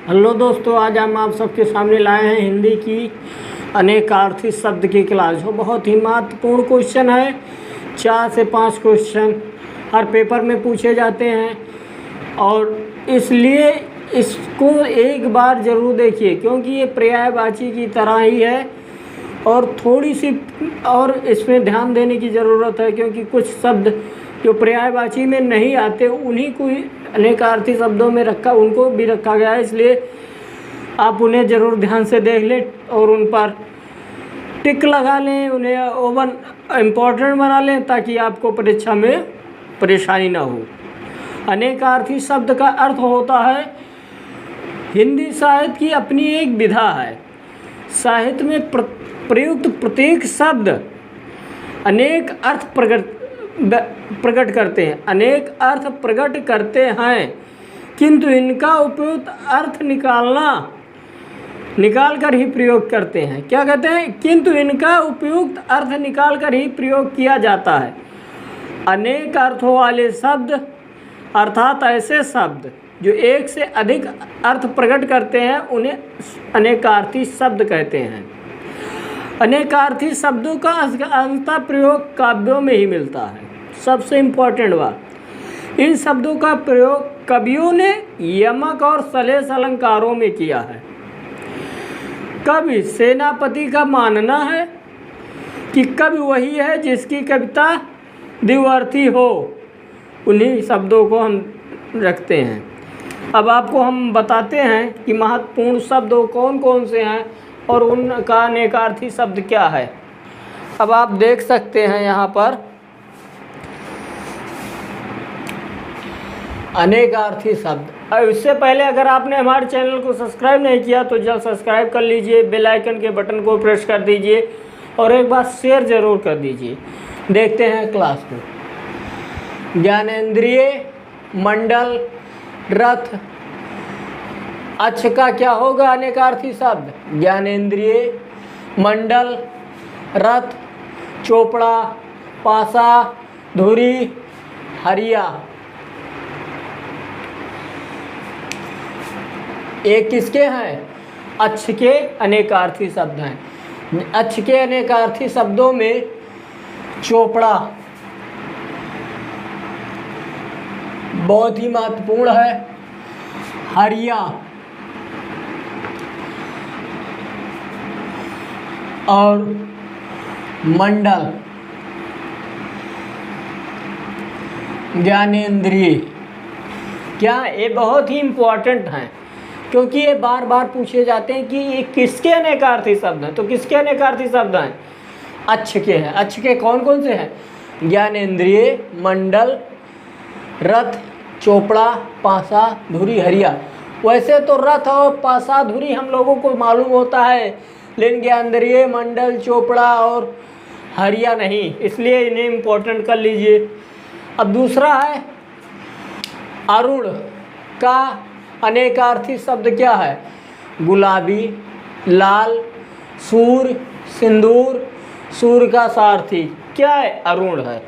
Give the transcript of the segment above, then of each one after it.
Hello दोस्तों, आज हम आप सबके सामने लाए हैं हिंदी की अनेकार्थी शब्द की क्लास, जो बहुत ही महत्वपूर्ण क्वेश्चन है। 4 से 5 क्वेश्चन हर पेपर में पूछे जाते हैं और इसलिए इसको एक बार ज़रूर देखिए, क्योंकि ये पर्यायवाची की तरह ही है और थोड़ी सी और इसमें ध्यान देने की ज़रूरत है, क्योंकि कुछ शब्द जो पर्यायवाची में नहीं आते उन्हीं को अनेकार्थी शब्दों में उनको भी रखा गया है। इसलिए आप उन्हें ज़रूर ध्यान से देख लें और उन पर टिक लगा लें, उन्हें ओवन इम्पोर्टेंट बना लें ताकि आपको परीक्षा में परेशानी ना हो। अनेकार्थी शब्द का अर्थ होता है, हिंदी साहित्य की अपनी एक विधा है। साहित्य में प्रयुक्त प्रत्येक शब्द अनेक अर्थ प्रकट करते हैं, अनेक अर्थ प्रकट करते हैं, किंतु इनका उपयुक्त अर्थ निकाल कर ही प्रयोग करते हैं। क्या कहते हैं? किंतु इनका उपयुक्त अर्थ निकाल कर ही प्रयोग किया जाता है। अनेक अर्थों वाले शब्द अर्थात ऐसे शब्द जो एक से अधिक अर्थ प्रकट करते हैं उन्हें अनेकार्थी शब्द कहते हैं। अनेकार्थी शब्दों का अंततः प्रयोग काव्यों में ही मिलता है। सबसे इम्पोर्टेंट बात, इन शब्दों का प्रयोग कवियों ने यमक और सलेस अलंकारों में किया है। कवि सेनापति का मानना है कि कवि वही है जिसकी कविता द्विअर्थी हो, उन्हीं शब्दों को हम रखते हैं। अब आपको हम बताते हैं कि महत्वपूर्ण शब्द कौन कौन से हैं और उनका अनेकार्थी शब्द क्या है। अब आप देख सकते हैं यहाँ पर अनेकार्थी शब्द। और इससे पहले अगर आपने हमारे चैनल को सब्सक्राइब नहीं किया तो जल्द सब्सक्राइब कर लीजिए, बेल आइकन के बटन को प्रेस कर दीजिए और एक बार शेयर ज़रूर कर दीजिए। देखते हैं क्लास को। ज्ञानेंद्रिय, मंडल, रथ। अच्छ का क्या होगा अनेकार्थी शब्द? ज्ञानेंद्रिय, मंडल, रथ, चोपड़ा, पासा, धुरी, हरिया। एक किसके हैं? अच्छ के अनेकार्थी शब्द हैं। अच्छ के अनेकार्थी शब्दों में चोपड़ा बहुत ही महत्वपूर्ण है, हरिया और मंडल। ज्ञानेंद्रिय क्या, ये बहुत ही इम्पोर्टेंट हैं, क्योंकि ये बार बार पूछे जाते हैं कि ये किसके अनेकार्थी शब्द हैं। तो किसके अनेकार्थी शब्द हैं? अच्छ के हैं। अच्छ के कौन कौन से हैं? ज्ञानेंद्रिय, मंडल, रथ, चोपड़ा, पासा, धुरी, हरिया। वैसे तो रथ और पासा, धुरी हम लोगों को मालूम होता है, लेकिन ज्ञानेंद्रिय, मंडल, चोपड़ा और हरिया नहीं, इसलिए इन्हें इम्पोर्टेंट कर लीजिए। अब दूसरा है अरुण का अनेकार्थी शब्द क्या है? गुलाबी, लाल, सूर्य, सिंदूर, सूर्य का सारथी। क्या है? अरुण है।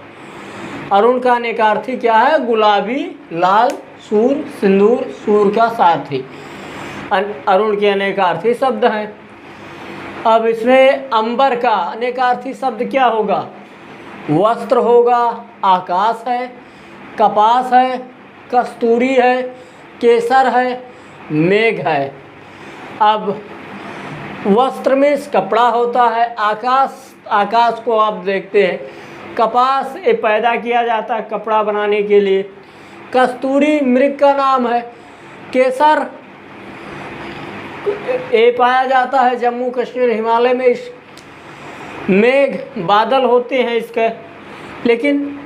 अरुण का अनेकार्थी क्या है? गुलाबी, लाल, सूर्य, सिंदूर, सूर्य का सारथी अरुण के अनेकार्थी शब्द हैं। अब इसमें अंबर का अनेकार्थी शब्द क्या होगा? वस्त्र होगा, आकाश है, कपास है, कस्तूरी है, केसर है, मेघ है। अब वस्त्र में कपड़ा होता है, आकाश को आप देखते हैं, कपास ये पैदा किया जाता है कपड़ा बनाने के लिए, कस्तूरी मृग का नाम है, केसर ये पाया जाता है जम्मू कश्मीर हिमालय में, मेघ बादल होते हैं इसके। लेकिन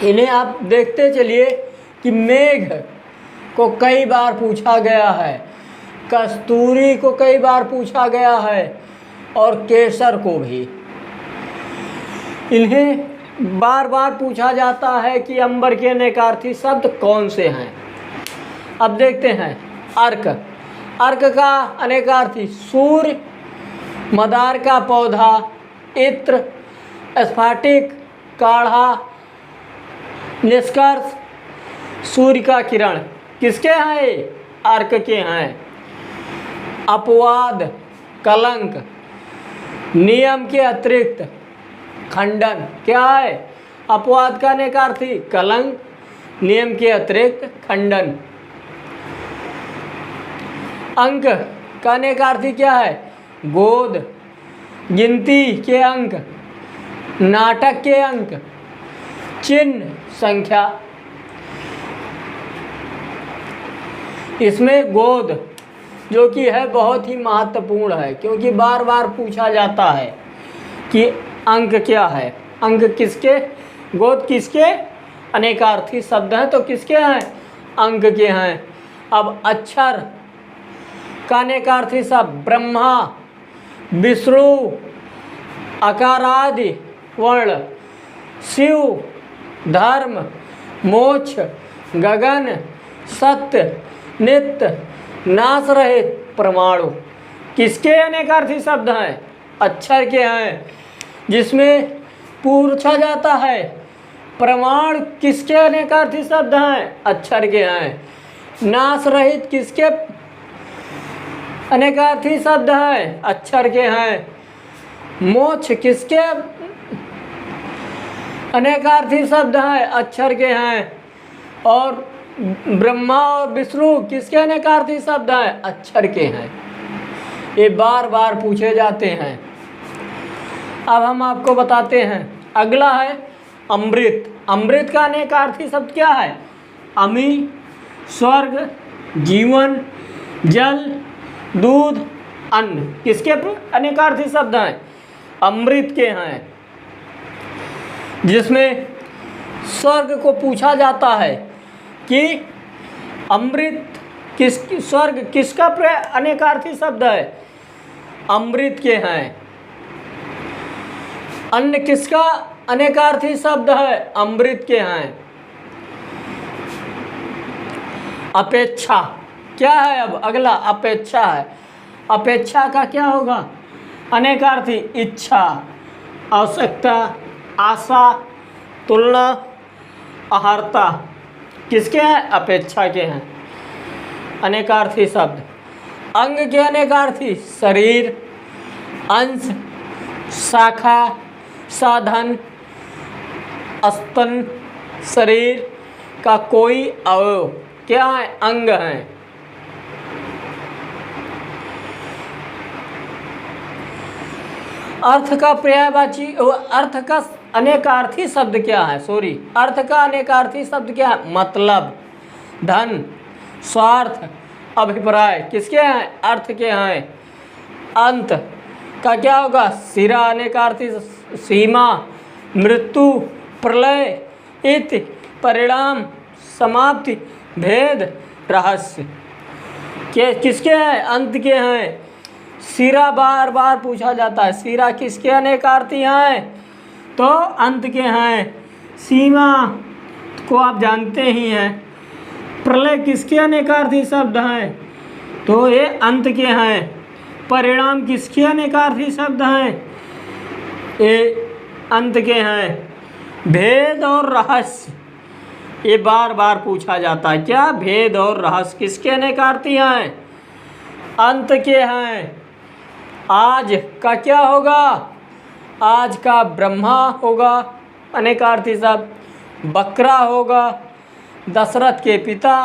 इन्हें आप देखते चलिए कि मेघ को कई बार पूछा गया है, कस्तूरी को कई बार पूछा गया है और केसर को भी। इन्हें बार बार पूछा जाता है कि अंबर के अनेकार्थी शब्द कौन से हैं। अब देखते हैं अर्क। अर्क का अनेकार्थी सूर्य, मदार का पौधा, इत्र, स्फाटिक, काढ़ा, निष्कर्ष, सूर्य का किरण। किसके हैं? अर्क के हैं। अपवाद, कलंक, नियम के अतिरिक्त, खंडन। क्या है? अपवाद का अनेकार्थी कलंक, नियम के अतिरिक्त खंडन। अंक का अनेकार्थी क्या है? गोद, गिनती के अंक, नाटक के अंक, चिन्ह, संख्या। इसमें गोद जो कि है बहुत ही महत्वपूर्ण है, क्योंकि बार बार पूछा जाता है कि अंक क्या है। अंक किसके, गोद किसके अनेकार्थी शब्द हैं, तो किसके हैं? अंक के हैं। अब अक्षर का अनेकार्थी शब्द ब्रह्मा, विष्णु, अकारादि वर्ण, शिव, धर्म, मोक्ष, गगन, सत्य, नित्य, नाश रहित, परमाणु। किसके अनेकार्थी शब्द हैं? अक्षर के हैं। जिसमें पूछा जाता है प्रमाण किसके अनेकार्थी शब्द हैं? अक्षर के हैं। नाश रहित किसके अनेकार्थी शब्द हैं? अक्षर के हैं। मोक्ष किसके अनेकार्थी शब्द हैं? अक्षर के हैं। और ब्रह्मा और विष्णु किसके अनेकार्थी शब्द हैं? अक्षर के हैं। ये बार बार पूछे जाते हैं। अब हम आपको बताते हैं। अगला है अमृत। अमृत का अनेकार्थी शब्द क्या है? अमी, स्वर्ग, जीवन, जल, दूध, अन्न। किसके अनेकार्थी शब्द हैं? अमृत के हैं। जिसमें स्वर्ग को पूछा जाता है कि अमृत स्वर्ग किसका अनेकार्थी शब्द है? अमृत के हैं। अन्न किसका अनेकार्थी शब्द है? अमृत के हैं। अपेक्षा क्या है? अब अगला अपेक्षा है। अपेक्षा का क्या होगा? अनेकार्थी इच्छा, आवश्यकता, आशा, तुलना, आहारता। किसके हैं? अपेक्षा के हैं अनेकार्थी शब्द। अंग के अनेकार्थी शरीर, अंश, शाखा, साधन, स्तन, शरीर का कोई अवयव। क्या है? अंग हैं। अर्थ का पर्यायवाची, अर्थ का अनेकार्थी शब्द क्या है? अर्थ का अनेकार्थी शब्द क्या है? मतलब, धन, स्वार्थ, अभिप्राय। किसके हैं? अर्थ के हैं। अंत का क्या होगा? सिरा अनेकार्थी सीमा, मृत्यु, प्रलय, इति, परिणाम, समाप्ति, भेद, रहस्य। किसके हैं? अंत के हैं। सिरा बार बार पूछा जाता है। सिरा किसके अनेकार्थी हैं? तो अंत के हैं। सीमा को आप जानते ही हैं। प्रलय किसके अनेकार्थी शब्द हैं? तो ये अंत के हैं। परिणाम किसके अनेकार्थी शब्द हैं? ये अंत के हैं। भेद और रहस्य ये बार बार पूछा जाता है। क्या? भेद और रहस्य किसके अनेकार्थी हैं? अंत के हैं। आज का क्या होगा? आज का ब्रह्मा होगा अनेकार्थी शब्द। बकरा होगा दशरथ के पिता।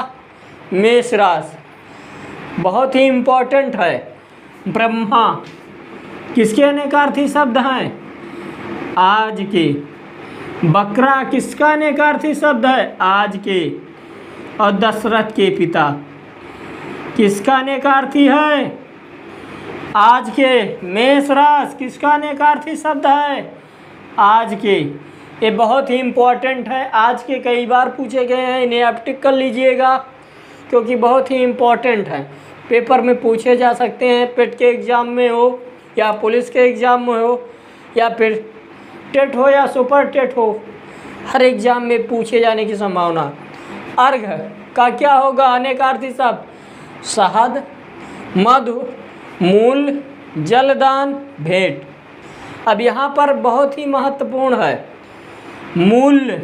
मेष राशि बहुत ही इम्पोर्टेंट है। ब्रह्मा किसके अनेकार्थी शब्द हैं? आज के। बकरा किसका अनेकार्थी शब्द है? आज के। और दशरथ के पिता किसका अनेकार्थी है? आज के। मेष राशि किसका अनेकार्थी शब्द है? आज के। ये बहुत ही इम्पोर्टेंट है। आज के कई बार पूछे गए हैं, इन्हें आप टिक कर लीजिएगा क्योंकि बहुत ही इम्पोर्टेंट है। पेपर में पूछे जा सकते हैं, पेट के एग्ज़ाम में हो या पुलिस के एग्ज़ाम में हो या फिर टेट हो या सुपर टेट हो, हर एग्ज़ाम में पूछे जाने की संभावना। अर्घ का क्या होगा अनेकार्थी शब्द? शहद, मधु, मूल, जलदान, भेंट। अब यहाँ पर बहुत ही महत्वपूर्ण है। मूल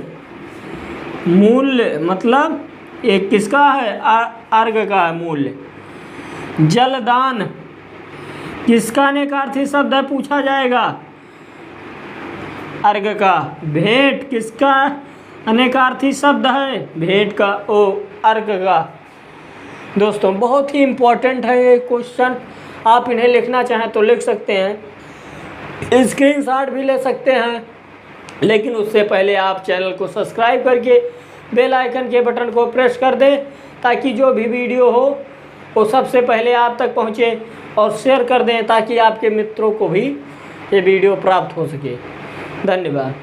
मतलब ये किसका है? अर्घ का मूल्य। जलदान किसका अनेकार्थी शब्द है? पूछा जाएगा अर्घ का। भेंट किसका अनेकार्थी शब्द है? भेंट का, अर्घ का। दोस्तों बहुत ही इम्पोर्टेंट है ये क्वेश्चन, आप इन्हें लिखना चाहें तो लिख सकते हैं, स्क्रीनशॉट भी ले सकते हैं, लेकिन उससे पहले आप चैनल को सब्सक्राइब करके बेल आइकन के बटन को प्रेस कर दें, ताकि जो भी वीडियो हो वो सबसे पहले आप तक पहुंचे, और शेयर कर दें ताकि आपके मित्रों को भी ये वीडियो प्राप्त हो सके। धन्यवाद।